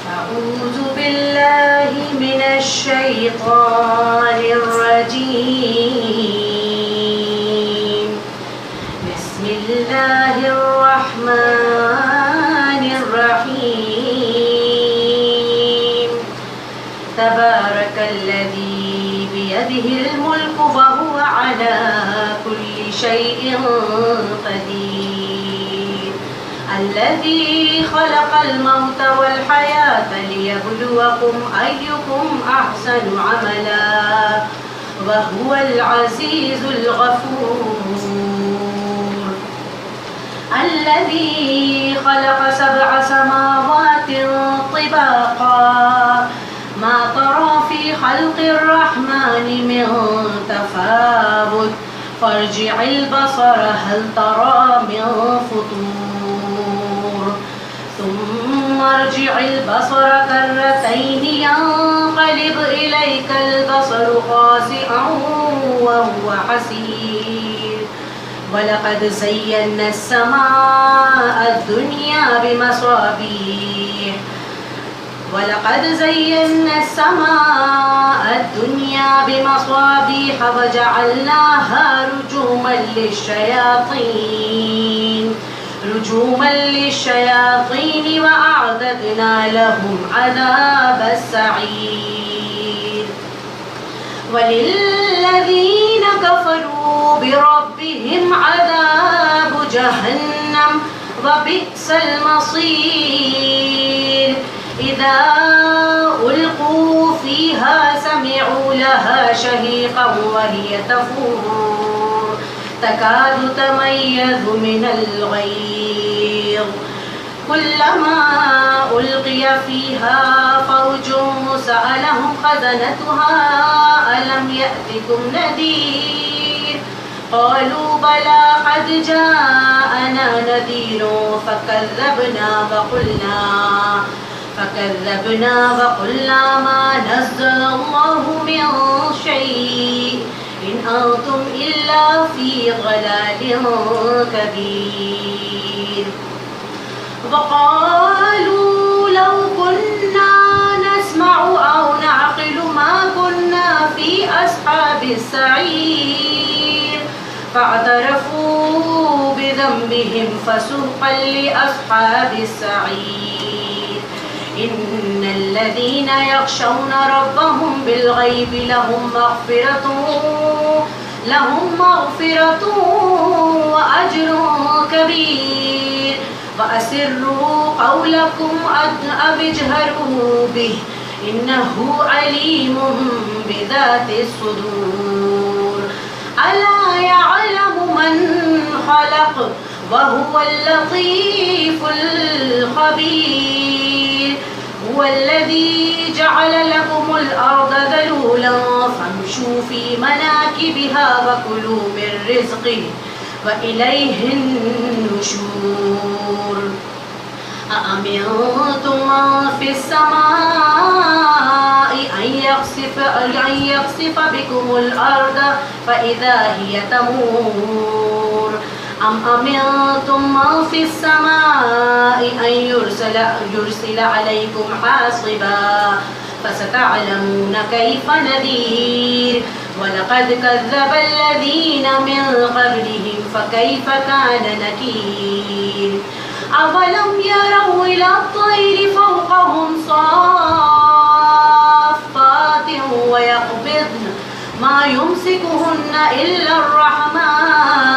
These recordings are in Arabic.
أعوذ بالله من الشيطان الرجيم. بسم الله الرحمن الرحيم. تبارك الذي بيده الملك وهو على كل شيء قدير. الذي خلق الموت والحياة ليبلوكم أيكم أحسن عملا وهو العزيز الغفور. الذي خلق 7 سماوات طباقا ما ترى في خلق الرحمن من تفاوت فارجع البصر هل ترى من فطور ثم ارجع البصر كرتين ينقلب إليك البصر خاسئا وهو حسير. ولقد زينا السماء الدنيا بمصابيح وجعلناها رجوما للشياطين وأعتدنا لهم عذاب السعير. وللذين كفروا بربهم عذاب جهنم وبئس المصير. إذا ألقوا فيها سمعوا لها شهيقا وهي تفور تكاد تميز من الغيظ. كلما ألقي فيها فوج سألهم خزنتها ألم يأتكم نذير قالوا بلى قد جاءنا نذير فكذبنا وقلنا ما نزل الله من شيء إن أنتم إلا في ضلال كبير. وقالوا لو كنا نسمع أو نعقل ما كنا في أصحاب السعير فاعترفوا بذنبهم فسحقا لأصحاب السعير. إن الذين يخشون ربهم بالغيب لهم مغفرة وأجر كبير. وأسروا قولكم أو اجهروا به إنه عليم بذات الصدور. ألا يعلم من خلق وهو اللطيف الخبير. هو الذي جعل لكم الأرض ذلولا فامشوا في مناكبها وكلوا من رزقه وإليه النشور. أأمنتم من في السماء أن يخسف بكم الأرض فإذا هي تمور أم أمنتم من في السماء أن يرسل عليكم حاصبا فستعلمون كيف نذير. ولقد كذب الذين من قبلهم فكيف كان نكير. أولم يروا إلى الطير فوقهم صافات ويقبضن ما يمسكهن إلا الرحمن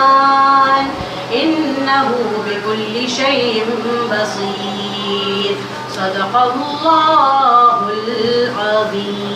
إنه بكل شيء بصير. صدق الله العظيم.